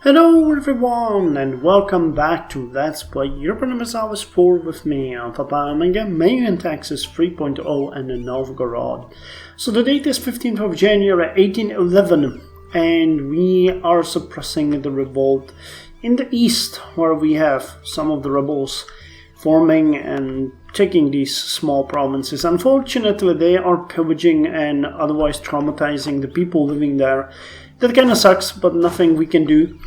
Hello everyone and welcome back to Let's Play Europa Universalis IV with me, Meiou Taxes 3.0 and Novgorod. So the date is 15th of January 1811 and we are suppressing the revolt in the east, where we have some of the rebels forming and taking these small provinces. Unfortunately, they are pillaging and otherwise traumatizing the people living there. That kind of sucks, but nothing we can do.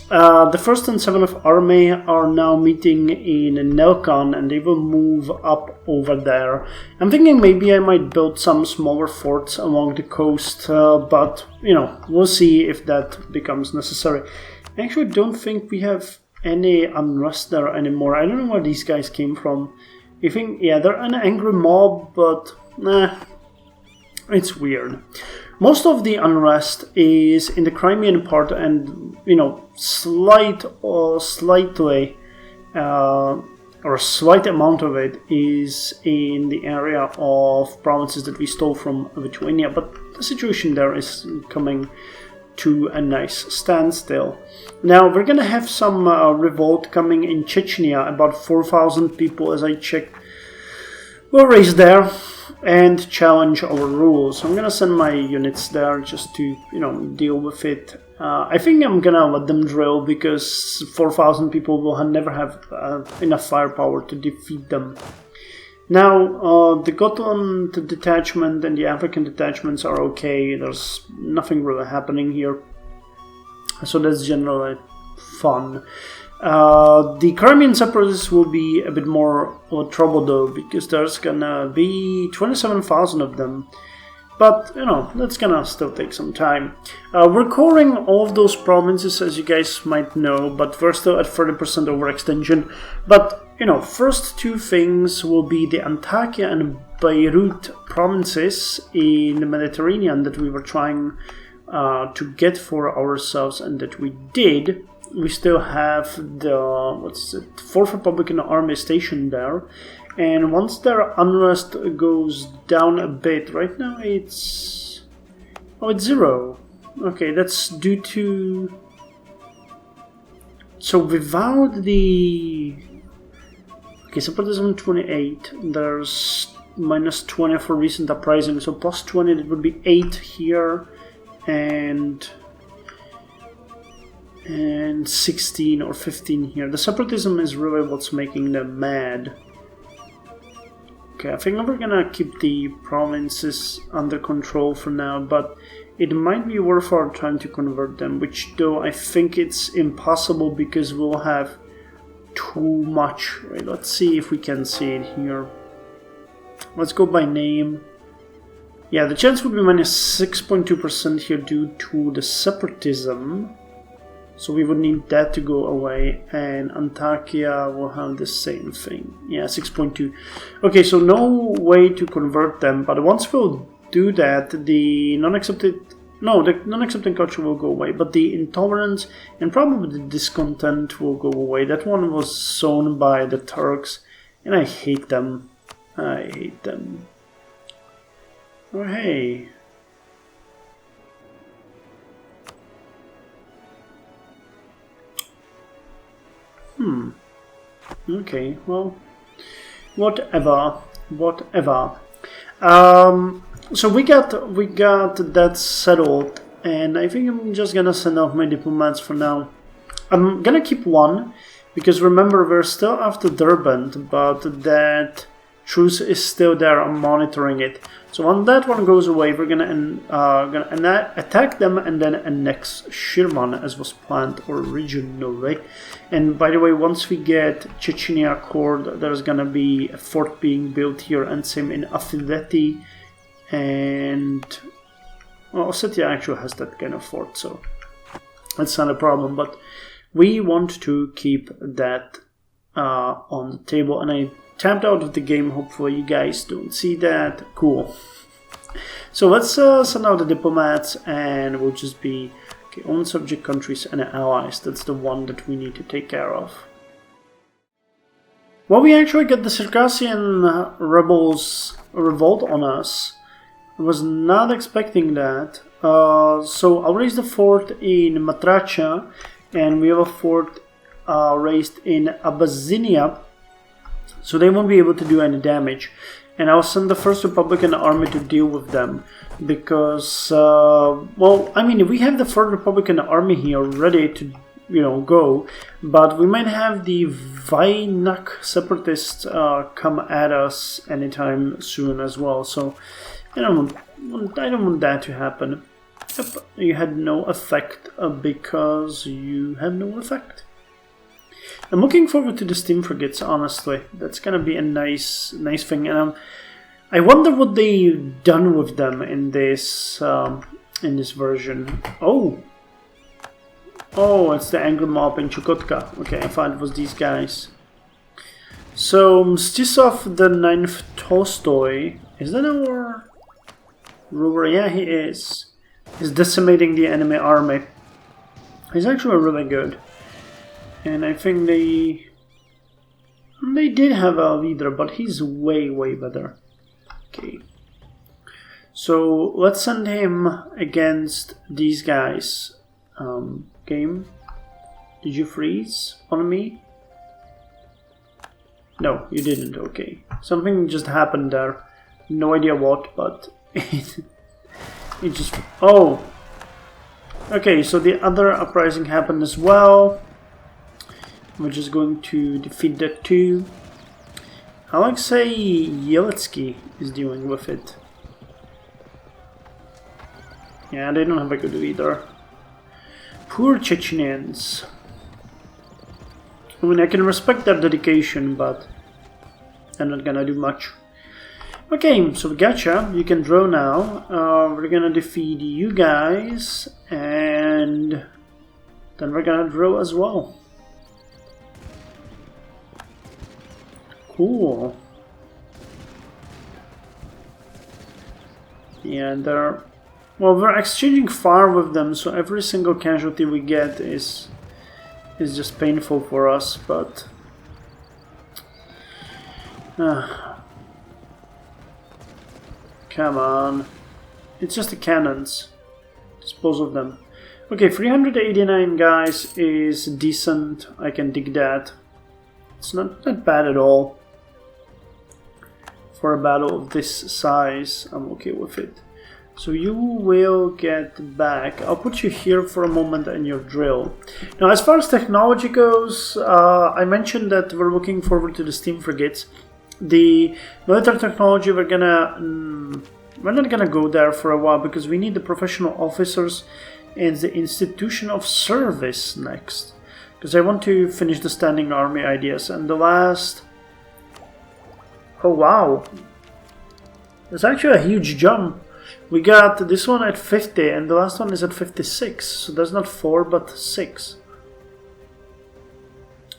The 1st and 7th Army are now meeting in Nelkan and they will move up over there. I'm thinking maybe I might build some smaller forts along the coast, but you know, we'll see if that becomes necessary. I actually don't think we have any unrest there anymore. I don't know where these guys came from. I think, yeah, they're an angry mob, but nah, it's weird. Most of the unrest is in the Crimean part, and you know, slight amount of it is in the area of provinces that we stole from Lithuania. But the situation there is coming to a nice standstill. Now we're gonna have some revolt coming in Chechnya. About 4,000 people, as I checked, will raise there and challenge our rules. I'm gonna send my units there just to, you know, deal with it. I think I'm gonna let them drill because 4,000 people will never have enough firepower to defeat them. Now, the Gotland detachment and the African detachments are okay. There's nothing really happening here, so that's generally fun. The Crimean separatists will be a bit more trouble though, because there's gonna be 27,000 of them. But, you know, that's gonna still take some time. We're coring all of those provinces, as you guys might know, but we're still at 30% overextension. But, you know, first two things will be the Antakya and Beirut provinces in the Mediterranean that we were trying to get for ourselves and that we did. We still have the 4th Republican Army stationed there, and once their unrest goes down a bit, right now it's 0. Okay, that's due to, so without the, okay, separatism 28, there's minus 20 for recent uprising, so plus 20, that would be 8 here, and 16 or 15 here. The separatism is really what's making them mad. Okay, I think we're gonna keep the provinces under control for now, but it might be worth our time to convert them, which though I think it's impossible because we'll have too much. Right, let's see if we can see it here. Let's go by name. Yeah, the chance would be minus 6.2% here due to the separatism. So we would need that to go away, and Antakya will have the same thing. Yeah, 6.2. Okay, so no way to convert them, but once we'll do that, the non-accepting culture will go away, but the intolerance and probably the discontent will go away. That one was sown by the Turks, and I hate them. I hate them. Oh, hey. Okay, well, whatever. So we got that settled, and I think I'm just gonna send off my diplomats for now. I'm gonna keep one, because remember, we're still after Derbent, but that truce is still there. I'm monitoring it. So when that one goes away, we're gonna attack them and then annex Shirvan as was planned originally. And by the way, once we get Chechnya Accord, there's gonna be a fort being built here, and same in Afileti, and well, Ossetia actually has that kind of fort, so that's not a problem. But we want to keep that on the table, and I tapped out of the game. Hopefully you guys don't see that. Cool. So let's send out the diplomats, and we'll just be okay, own subject countries and allies. That's the one that we need to take care of. Well, we actually got the Circassian rebels revolt on us. I was not expecting that. So I'll raise the fort in Matracha, and we have a fort raised in Abyssinia, so they won't be able to do any damage. And I'll send the first Republican army to deal with them, because, well, I mean, we have the first Republican army here ready to, you know, go, but we might have the Vainak separatists come at us anytime soon as well. So I don't want that to happen. Yep, you had no effect because you had no effect. I'm looking forward to the steam frigates, honestly. That's gonna be a nice thing, and I wonder what they've done with them in this version. Oh, it's the angry mob in Chukotka. Okay, I thought it was these guys. So Mstisov the 9th Tolstoy, is that our ruler? Yeah, he is. He's decimating the enemy army. He's actually really good. And I think they did have a leader, but he's way better. Okay. So let's send him against these guys. Game, did you freeze on me? No, you didn't. Okay. Something just happened there. No idea what, but it just... Oh! Okay, so the other uprising happened as well. We're just going to defeat that too. Alexei Yeletsky is dealing with it. Yeah, they don't have a good leader. Poor Chechens. I mean, I can respect their dedication, but they're not gonna do much. Okay, so we gotcha. You can draw now. We're gonna defeat you guys, and then we're gonna draw as well. Cool. Yeah, they're... Well, we're exchanging fire with them, so every single casualty we get is just painful for us, but... Come on. It's just the cannons. Dispose of them. Okay, 389 guys is decent. I can dig that. It's not bad at all. For a battle of this size, I'm okay with it. So you will get back. I'll put you here for a moment and your drill. Now, as far as technology goes, I mentioned that we're looking forward to the steam frigates. The military technology, we're not gonna go there for a while because we need the professional officers and the institution of service next. Because I want to finish the standing army ideas. And the last... Oh wow! It's actually a huge jump. We got this one at 50 and the last one is at 56. So that's not 4 but 6.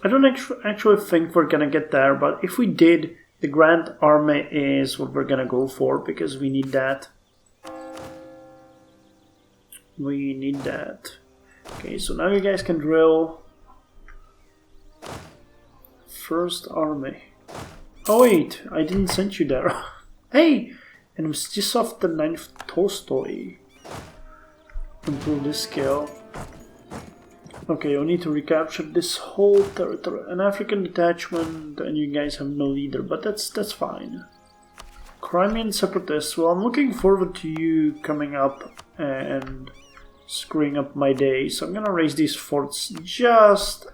I don't actually think we're gonna get there, but if we did, the Grand Army is what we're gonna go for because we need that. We need that. Okay, so now you guys can drill. First Army. Oh wait, I didn't send you there. Hey! And Mstisov the 9th Tolstoy. Improve this skill. Okay, you need to recapture this whole territory. An African detachment, and you guys have no leader, but that's fine. Crimean separatists. Well, I'm looking forward to you coming up and screwing up my day. So I'm gonna raise these forts just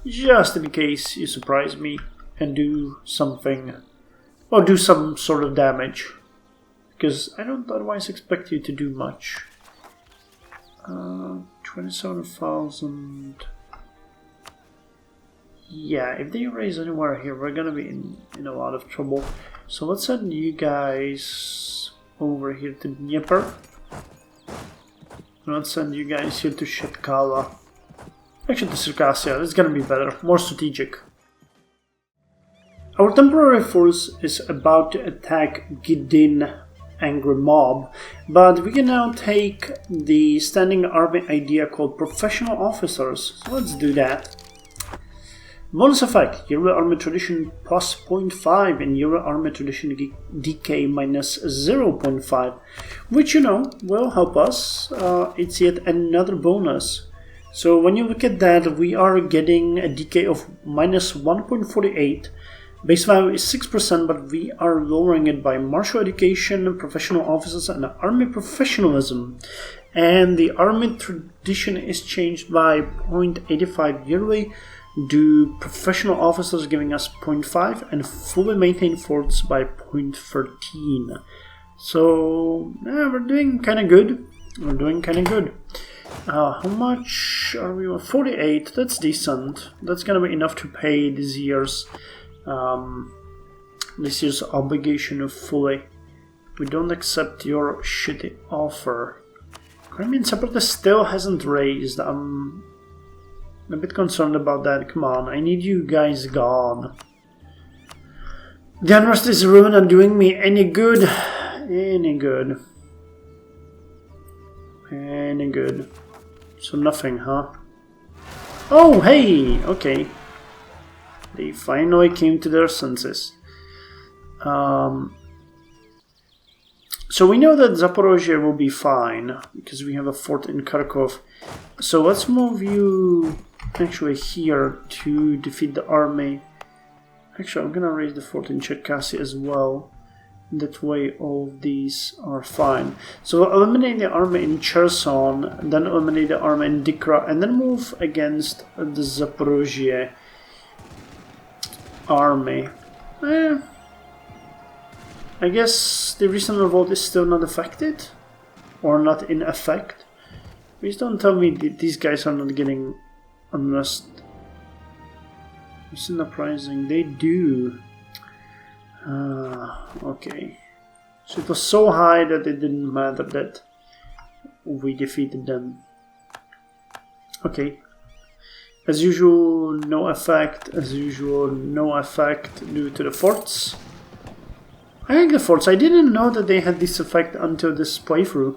in case you surprise me and do something. Or do some sort of damage. Because I don't otherwise expect you to do much. 27,000. Yeah, if they raise anywhere here, we're gonna be in a lot of trouble. So let's send you guys over here to Dnieper. Let's send you guys here to Shetkala. Actually to Circassia, it's gonna be better, more strategic. Our temporary force is about to attack Gidin Angry Mob, but we can now take the standing army idea called Professional Officers, so let's do that. Bonus effect, Euro Army Tradition plus 0.5 and Euro Army Tradition DK minus 0.5, which you know will help us. It's yet another bonus So when you look at that, we are getting a decay of minus 1.48. Base value is 6%, but we are lowering it by martial education, professional officers, and army professionalism. And the army tradition is changed by 0.85 yearly, due professional officers giving us 0.5, and fully maintained forts by 0.13. So yeah, we're doing kind of good. How much are we? 48. That's decent. That's gonna be enough to pay this year's obligation fully. We don't accept your shitty offer. Crimean Separatist still hasn't raised. I'm a bit concerned about that. Come on, I need you guys gone. The unrest is ruined and doing me any good. Any good. So nothing, huh? Oh, hey! Okay. They finally came to their senses. So we know that Zaporozhye will be fine, because we have a fort in Kharkov. So let's move you actually here to defeat the army. Actually, I'm gonna raise the fort in Cherkasy as well. That way all of these are fine. So we'll eliminate the army in Cherson, then eliminate the army in Dikra, and then move against the Zaporozhye army. I guess the recent revolt is still not affected, or not in effect. Please don't tell me these guys are not getting unrest. Recent uprising, they do. Okay. So it was so high that it didn't matter that we defeated them. Okay. As usual, no effect. As usual, no effect due to the forts. I like the forts. I didn't know that they had this effect until this playthrough.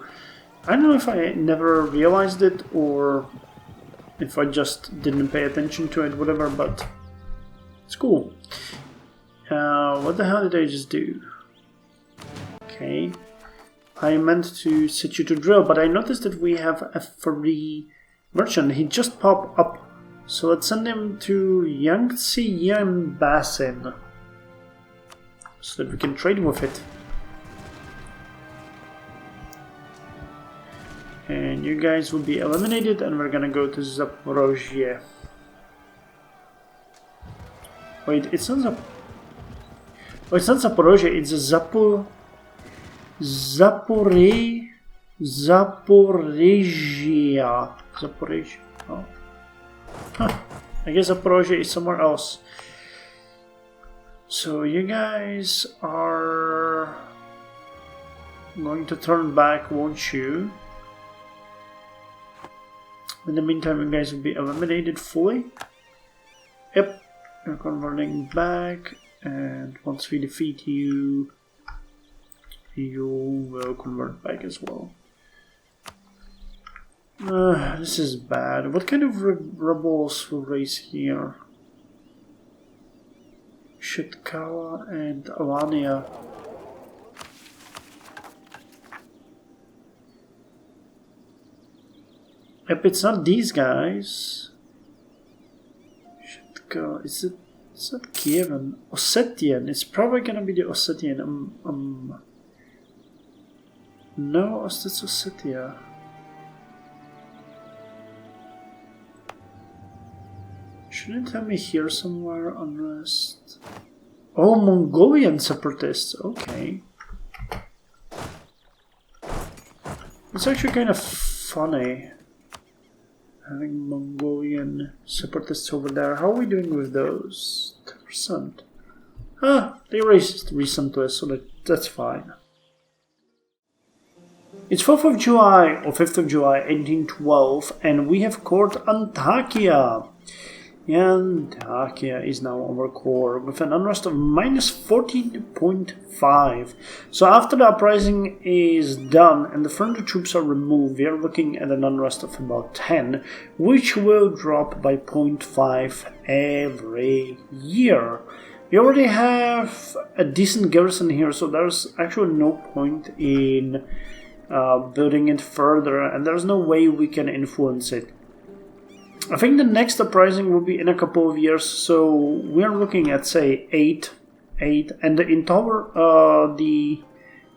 I don't know if I never realized it or if I just didn't pay attention to it, whatever, but it's cool. What the hell did I just do? Okay. I meant to set you to drill, but I noticed that we have a free merchant. He just popped up. So let's send him to Yangtze Yan Basin so that we can trade with it. And you guys will be eliminated, and we're gonna go to Zaporozhye. Wait, it's not Oh, it's not Zaporozhye, it's Zaporizhia. Zaporizhia. Oh. Huh. I guess Zaporozhye is somewhere else. So you guys are going to turn back, won't you? In the meantime, you guys will be eliminated fully. Yep, you're converting back. And once we defeat you, you will convert back as well. This is bad. What kind of rebels will raise here? Shitkala and Alania. Yep, it's not these guys. Shitkala, is it? It's not Kievan. Ossetian. It's probably gonna be the Ossetian. No, that's Ossetia. Shouldn't tell me here somewhere unrest. Oh, Mongolian separatists. Okay. It's actually kind of funny having Mongolian separatists over there. How are we doing with those? 10%. Ah, they raised recently, so that's fine. It's 4th of July, or 5th of July, 1812, and we have court Antakya. Antakya is now our core with an unrest of minus 14.5. So after the uprising is done and the frontier troops are removed, we are looking at an unrest of about 10, which will drop by 0.5 every year. We already have a decent garrison here, so there's actually no point in building it further, and there's no way we can influence it. I think the next uprising will be in a couple of years, so we're looking at, say, 8, and in tower, the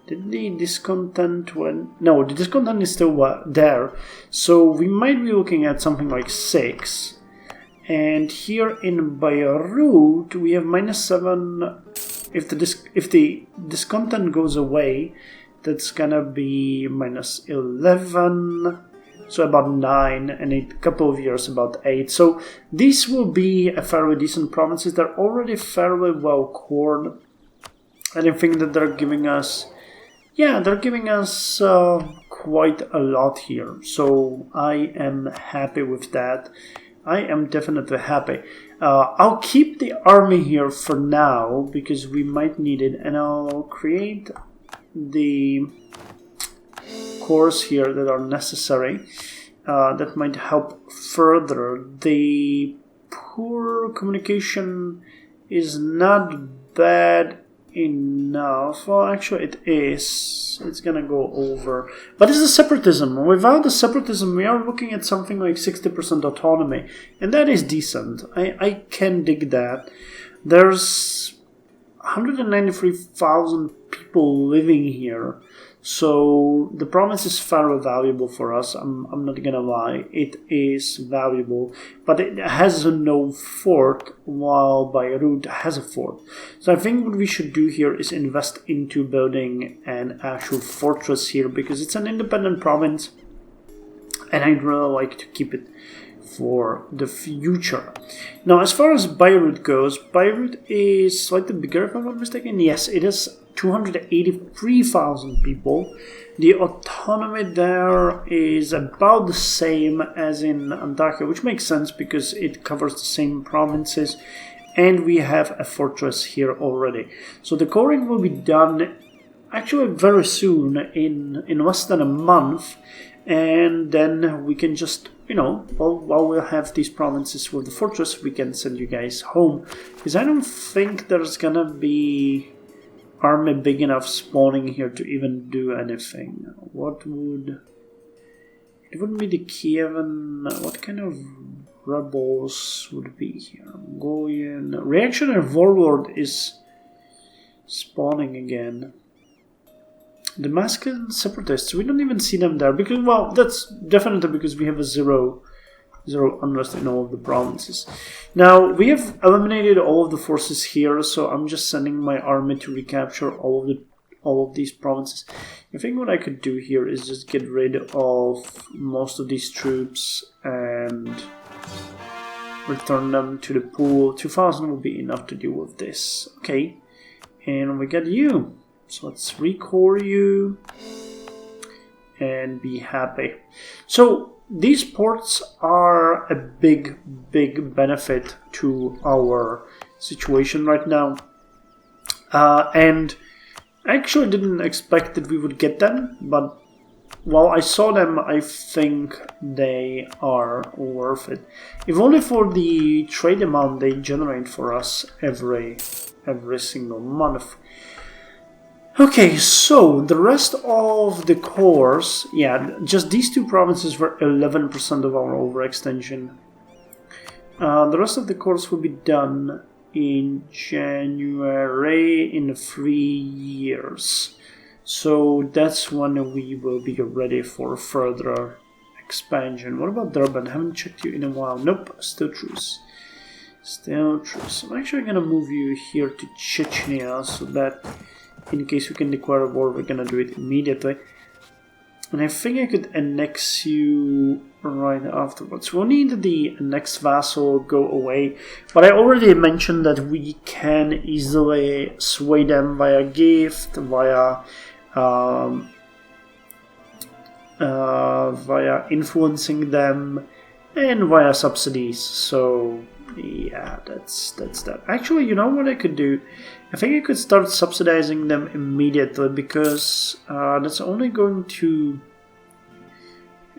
discontent went... No, the discontent is still there, so we might be looking at something like 6. And here in Beirut, we have -7. If the discontent goes away, that's gonna be -11. So about 9, and in a couple of years about 8. So these will be a fairly decent provinces. They're already fairly well cored, and I think that they're giving us, quite a lot here. So I am happy with that. I am definitely happy. I'll keep the army here for now because we might need it, and I'll create the cores here that are necessary that might help further. The poor communication is not bad enough. Well, actually it is. It's gonna go over. But it's a separatism. Without the separatism, we are looking at something like 60% autonomy, and that is decent. I can dig that. There's 193,000 people living here, so the province is fairly valuable for us. I'm not gonna lie, it is valuable, but it has no fort, while Beirut has a fort. So I think what we should do here is invest into building an actual fortress here, because it's an independent province, and I'd really like to keep it for the future. Now, as far as Beirut goes, Beirut is slightly bigger, if I'm not mistaken. Yes, it is 283,000 people. The autonomy there is about the same as in Antakya, which makes sense because it covers the same provinces, and we have a fortress here already. So the coring will be done actually very soon, in less than a month, and then we can just, while we'll have these provinces with the fortress, we can send you guys home, because I don't think there's gonna be army big enough spawning here to even do anything. It wouldn't be the Kievan. What kind of rebels would be here? Mongolian reactionary warlord is spawning again. Damascus separatists, we don't even see them there, because, well, that's definitely because we have a zero unrest in all of the provinces. Now, we have eliminated all of the forces here, so I'm just sending my army to recapture all of these provinces. I think what I could do here is just get rid of most of these troops and return them to the pool. 2,000 will be enough to deal with this. Okay, and we got you. So let's recore you and be happy. So these ports are a big benefit to our situation right now. And I actually didn't expect that we would get them, but while I saw them, I think they are worth it. If only for the trade amount they generate for us every single month. Okay, so the rest of the cores, just these two provinces were 11% of our overextension. The rest of the cores will be done in January in 3 years. So that's when we will be ready for further expansion. What about Durban? Haven't checked you in a while. Nope, still truce. Still truce. I'm actually going to move you here to Chechnya so that in case we can declare a war, we're gonna do it immediately. And I think I could annex you right afterwards. We'll need the next vassal go away, but I already mentioned that we can easily sway them via gift, via influencing them, and via subsidies. So yeah, that's that. Actually, you know what I could do? I think I could start subsidizing them immediately, because that's only going to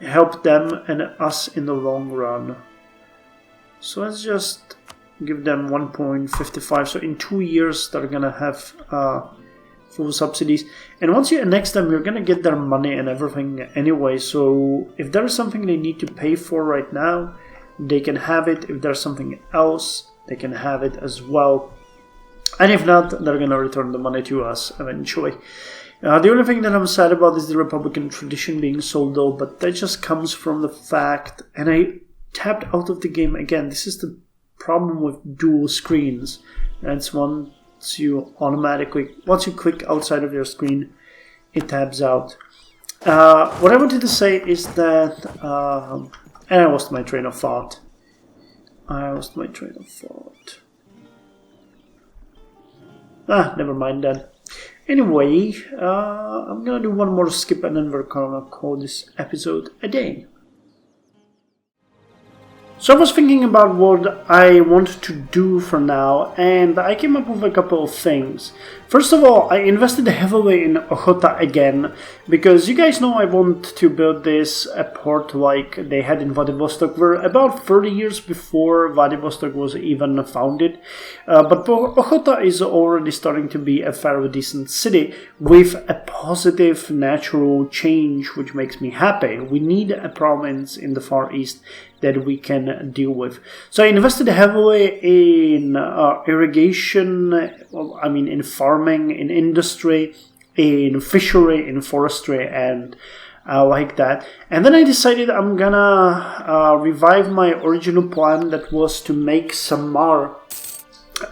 help them and us in the long run. So let's just give them 1.55. So in 2 years they're gonna have full subsidies. And once you annex them, you're gonna get their money and everything anyway. So if there is something they need to pay for right now, they can have it. If there's something else, they can have it as well. And if not, they're going to return the money to us eventually. The only thing that I'm sad about is the Republican tradition being sold out, but that just comes from the fact, and I tapped out of the game again. This is the problem with dual screens. That's once you click outside of your screen, it tabs out. What I wanted to say is that, and I lost my train of thought. Never mind that. Anyway, I'm gonna do one more skip and then we're gonna call this episode a day. So I was thinking about what I want to do for now, and I came up with a couple of things. First of all, I invested heavily in Ochota again, because you guys know I want to build this a port like they had in Vladivostok. We're about 30 years before Vladivostok was even founded, but Ochota is already starting to be a fairly decent city with a positive natural change, which makes me happy. We need a province in the Far East that we can deal with. So I invested heavily in irrigation, in farming, in industry, in fishery, in forestry, and like that. And then I decided I'm gonna revive my original plan that was to make Samar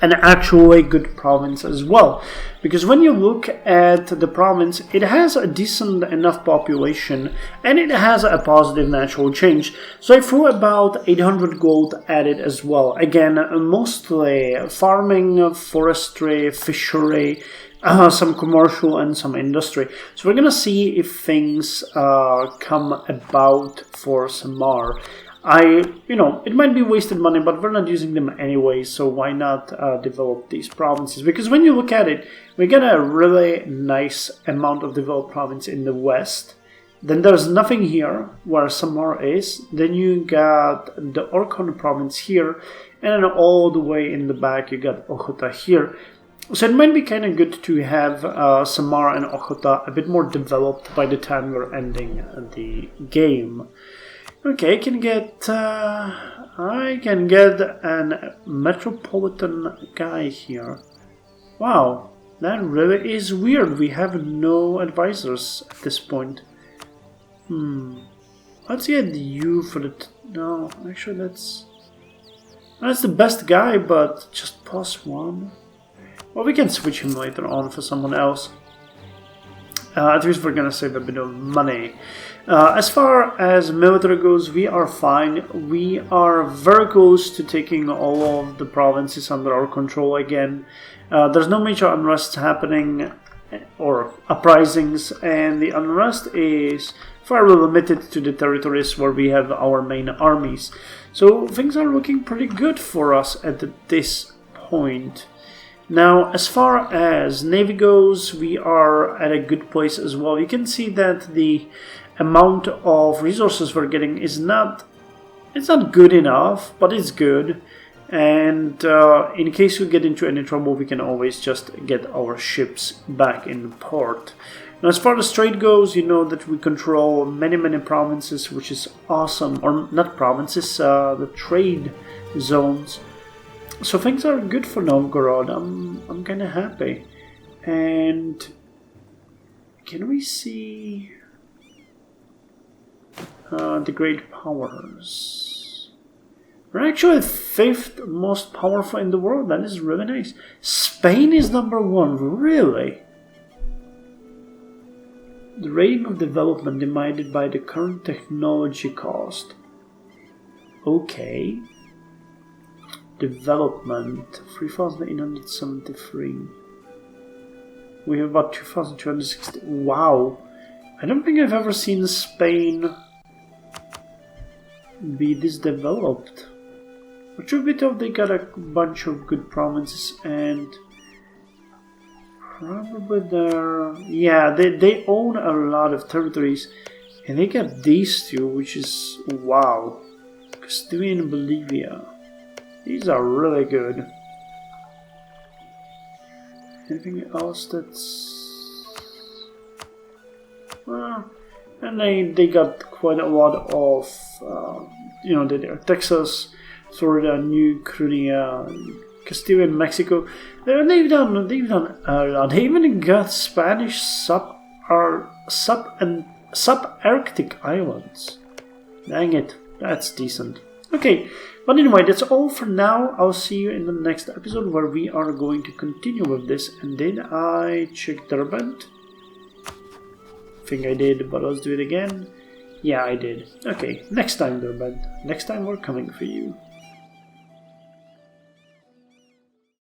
an actually good province as well. Because when you look at the province, it has a decent enough population and it has a positive natural change. So I threw about 800 gold at it as well. Again, mostly farming, forestry, fishery, some commercial and some industry. So we're gonna see if things come about for Samar. It might be wasted money, but we're not using them anyway, so why not develop these provinces? Because when you look at it, we get a really nice amount of developed province in the west. Then there's nothing here where Samar is. Then you got the Orkhon province here, and then all the way in the back you got Ochota here. So it might be kind of good to have Samar and Ochota a bit more developed by the time we're ending the game. Okay, I can get an metropolitan guy here. Wow, that really is weird. We have no advisors at this point. Let's get you for the... No, actually that's the best guy, but just +1. Well, we can switch him later on for someone else. At least we're gonna save a bit of money. As far as military goes, we are fine. We are very close to taking all of the provinces under our control again. There's no major unrest happening or uprisings, and the unrest is fairly limited to the territories where we have our main armies. So things are looking pretty good for us at this point. Now, as far as Navy goes, we are at a good place as well. You can see that the amount of resources we're getting is not good enough, but it's good. And in case we get into any trouble, we can always just get our ships back in port. Now, as far as trade goes, you know that we control many provinces, which is awesome. Or not provinces, the trade zones. So things are good for Novgorod. I'm kind of happy. And can we see the great powers? We're actually 5th most powerful in the world. That is really nice. Spain is #1. Really? The rating of development divided by the current technology cost. Okay. Development 3,873. We have about 2,260. Wow. I don't think I've ever seen Spain be this developed. But truth be told, they got a bunch of good provinces and probably they own a lot of territories, and they got these two, which is wow. Castilian and Bolivia. These are really good. Anything else that's... Well, and they got quite a lot of you know, there are Texas, Florida, New Caledonia, Castilla, Mexico. They even got Spanish subarctic islands. Dang it, that's decent. Okay, but anyway, that's all for now. I'll see you in the next episode where we are going to continue with this. And did I check the band? I think I did, but let's do it again. Yeah, I did. Okay, next time, Durband. Next time we're coming for you.